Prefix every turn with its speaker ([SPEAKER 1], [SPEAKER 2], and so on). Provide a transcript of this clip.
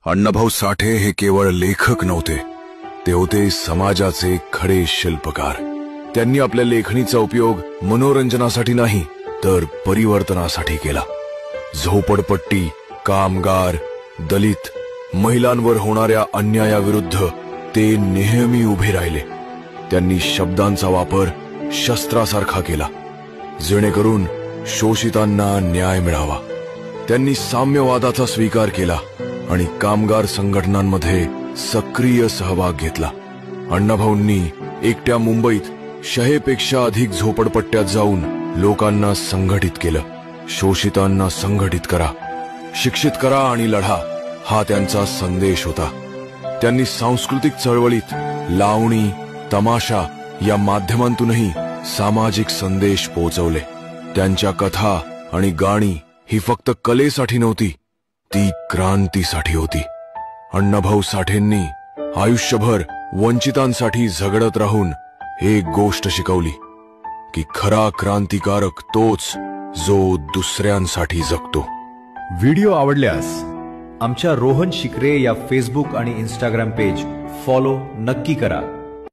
[SPEAKER 1] अण्णाभाऊ साठे हे केवळ लेखक नव्हते, ते होते समाजाचे खरे शिल्पकार। त्यांनी आपल्या लेखणीचा उपयोग मनोरंजनासाठी नाही तर परिवर्तनासाठी केला। झोपडपट्टी, कामगार, दलित, महिलांवर होणाऱ्या अन्यायाविरुद्ध ते नेहमी उभे राहिले। त्यांनी शब्दांचा वापर शस्त्रासारखा केला, जेणेकरून शोषितांना न्याय मिळावा। त्यांनी साम्यवादाचा स्वीकार केला आणि कामगार संघटनांमध्ये सक्रिय सहभाग घेतला। अण्णाभाऊंनी एकट्या मुंबईत 100 पेक्षा अधिक झोपडपट्ट्यात जाऊन लोकांना संघटित केलं। शोषितांना संघटित करा, शिक्षित करा आणि लढा, हा त्यांचा संदेश होता। त्यांनी सांस्कृतिक चळवळीत लावणी, तमाशा या माध्यमांतूनही सामाजिक संदेश पोहोचवले। त्यांच्या कथा आणि गाणी ही फक्त कलेसाठी नव्हती, ती क्रांतीसाठी होती। अण्णाभाऊ साठेंनी आयुष्यभर वंचितांसाठी झगडत राहून एक गोष्ट शिकवली की खरा क्रांतिकारक तोच जो दुसऱ्यांसाठी जगतो।
[SPEAKER 2] व्हिडिओ आवडल्यास आमच्या रोहन शिकरे या फेसबुक आणि इंस्टाग्राम पेज फॉलो नक्की करा।